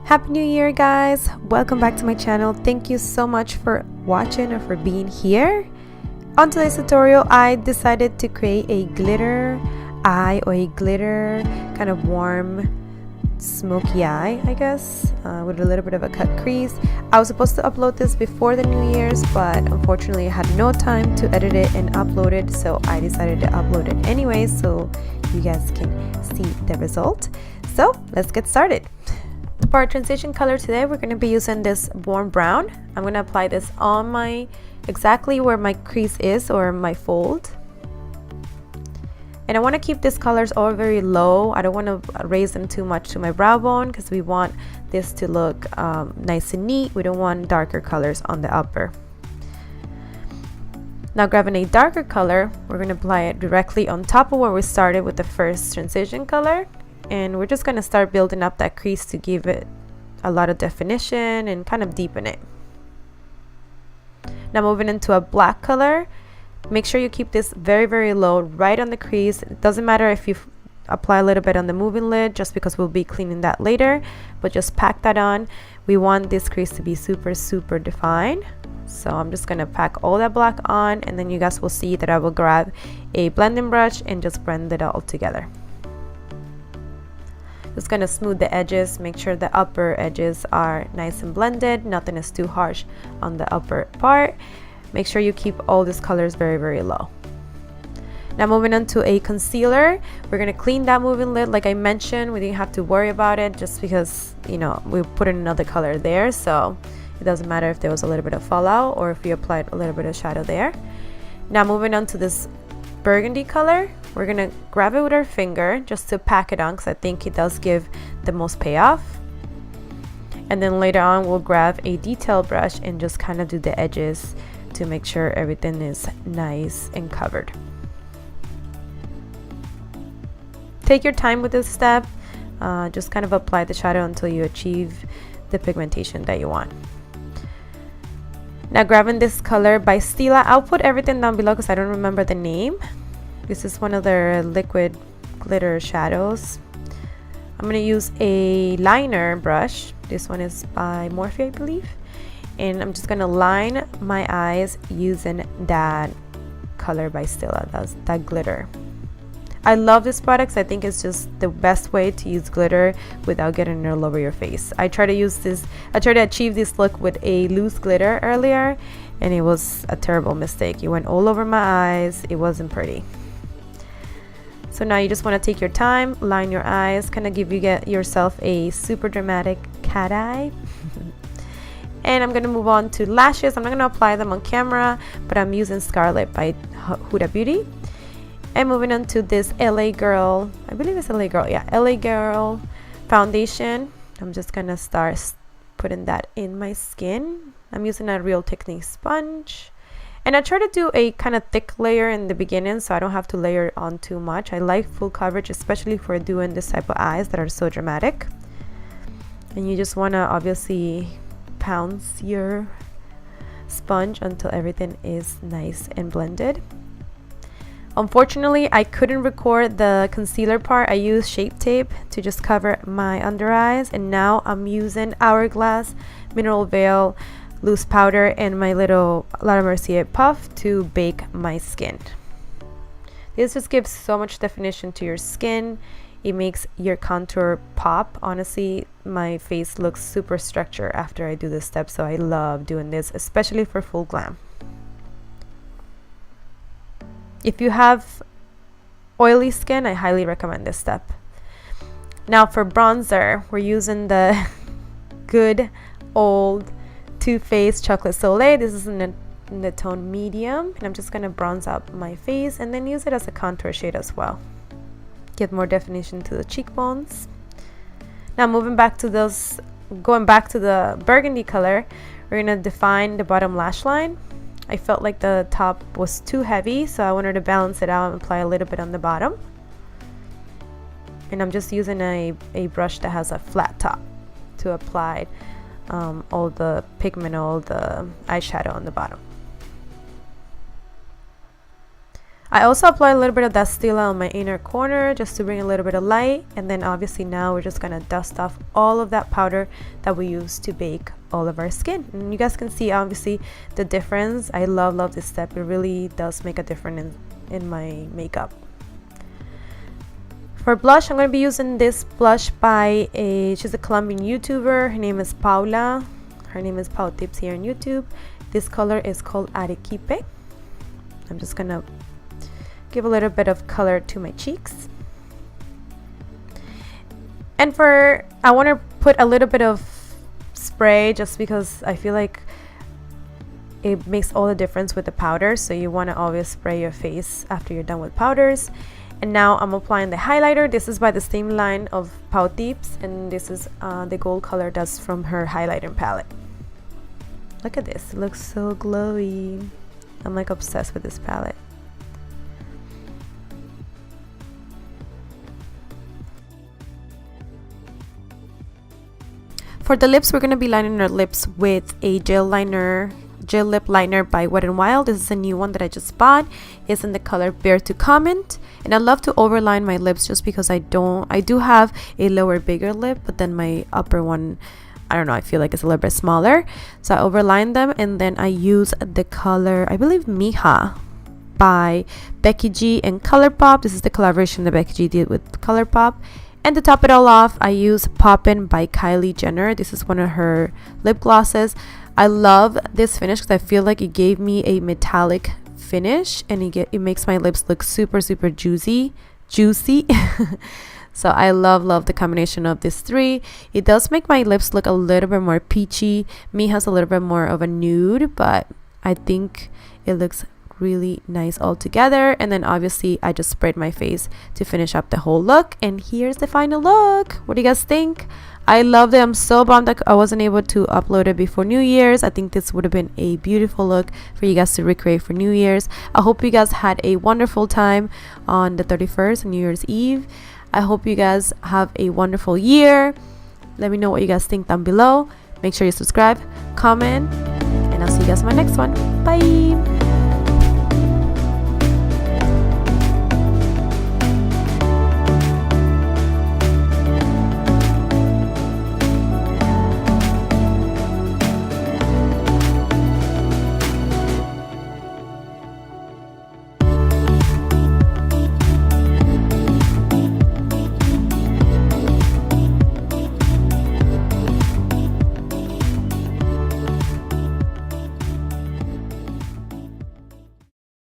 Happy New Year, guys! Welcome back to my channel. Thank you so much for watching or for being here. On today's tutorial, I decided to create a glitter eye or a glitter kind of warm smoky eye, I guess, with a little bit of a cut crease. I was supposed to upload this before the New Year's, but unfortunately I had no time to edit it and upload it, so I decided to upload it anyway so you guys can see the result. So let's get started. For our transition color today, we're going to be using this warm brown. I'm going to apply this on my exactly where my crease is, or my fold. And I want to keep these colors all very low. I don't want to raise them too much to my brow bone because we want this to look nice and neat. We don't want darker colors on the upper. Now, grabbing a darker color, we're going to apply it directly on top of where we started with the first transition color. And we're just going to start building up that crease to give it a lot of definition and kind of deepen it. Now, moving into a black color, make sure you keep this very, very low right on the crease. It doesn't matter if you apply a little bit on the moving lid, just because we'll be cleaning that later, but just pack that on. We want this crease to be super, super defined. So I'm just going to pack all that black on, and then you guys will see that I will grab a blending brush and just blend it all together. Just going to smooth the edges, make sure the upper edges are nice and blended, nothing is too harsh on the upper part. Make sure you keep all these colors very, very low. Now, moving on to a concealer, we're going to clean that moving lid. Like I mentioned, we didn't have to worry about it just because, you know, we put in another color there, so it doesn't matter if there was a little bit of fallout or if you applied a little bit of shadow there. Now, moving on to this burgundy color, we're going to grab it with our finger just to pack it on because I think it does give the most payoff. And then later on, we'll grab a detail brush and just kind of do the edges to make sure everything is nice and covered. Take your time with this step. Just kind of apply the shadow until you achieve the pigmentation that you want. Now, grabbing this color by STILA, I'll put everything down below because I don't remember the name. This is one of their liquid glitter shadows. I'm going to use a liner brush. This one is by Morphe, I believe. And I'm just going to line my eyes using that color by STILA, that glitter. I love this product. I think it's just the best way to use glitter without getting it all over your face. I tried to achieve this look with a loose glitter earlier, and it was a terrible mistake. It went all over my eyes. It wasn't pretty. So now you just want to take your time, line your eyes, kind of get yourself a super dramatic cat eye. And I'm going to move on to lashes. I'm not going to apply them on camera, but I'm using Scarlet by Huda Beauty. And moving on to this LAGIRL, I believe it's LAGIRL, yeah, LAGIRL foundation. I'm just going to start putting that in my skin. I'm using a Real Technique sponge. And I try to do a kind of thick layer in the beginning so I don't have to layer on too much. I like full coverage, especially for doing this type of eyes that are so dramatic. And you just want to obviously pounce your sponge until everything is nice and blended. Unfortunately, I couldn't record the concealer part. I used Shape Tape to just cover my under eyes, and now I'm using Hourglass Mineral Veil loose powder and my little Laura Mercier puff to bake my skin. This just gives so much definition to your skin. It makes your contour pop. Honestly, my face looks super structured after I do this step, so I love doing this, especially for full glam. If you have oily skin, I highly recommend this step. Now, for bronzer, we're using the good old Too Faced Chocolate Soleil. This is in the tone medium, and I'm just going to bronze up my face and then use it as a contour shade as well. Get more definition to the cheekbones. Now, going back to the burgundy color, we're going to define the bottom lash line. I felt like the top was too heavy, so I wanted to balance it out and apply a little bit on the bottom. And I'm just using a brush that has a flat top to apply all the pigment, all the eyeshadow on the bottom. I also apply a little bit of that STILA on my inner corner just to bring a little bit of light, and then obviously now we're just gonna dust off all of that powder that we use to bake all of our skin. And you guys can see obviously the difference. I love this step. It really does make a difference in my makeup. For blush, I'm going to be using this blush by she's a Colombian YouTuber. Her name is Paula. Her name is PAULABYPAUTIPS here on YouTube. This color is called Arequipe. I'm just going to give a little bit of color to my cheeks. And I want to put a little bit of spray just because I feel like it makes all the difference with the powder. So you want to always spray your face after you're done with powders. And now I'm applying the highlighter. This is by the same line of PAULABYPAUTIPS, and this is the gold color that's from her highlighter palette. Look at this, it looks so glowy. I'm like obsessed with this palette. For the lips, we're going to be lining our lips with a gel lip liner by WETNWILD. This is a new one that I just bought. It's in the color Bear to Comment, and I love to overline my lips just because I do have a lower bigger lip, but then my upper one, I don't know, I feel like it's a little bit smaller, so I overline them. And then I use the color, I believe, Mija by Becky G and ColourPop. This is the collaboration that Becky G did with ColourPop. And to top it all off, I use Poppin' by Kylie Jenner. This is one of her lip glosses. I love this finish because I feel like it gave me a metallic finish, and it makes my lips look super juicy. So I love the combination of these three. It does make my lips look a little bit more peachy. Me has a little bit more of a nude, but I think it looks really nice all together. And then obviously I just sprayed my face to finish up the whole look, and here's the final look. What do you guys think? I loved it. I'm so bummed that I wasn't able to upload it before New Year's. I think this would have been a beautiful look for you guys to recreate for New Year's. I hope you guys had a wonderful time on the 31st, New Year's Eve. I hope you guys have a wonderful year. Let me know what you guys think down below. Make sure you subscribe, comment, and I'll see you guys in my next one. Bye.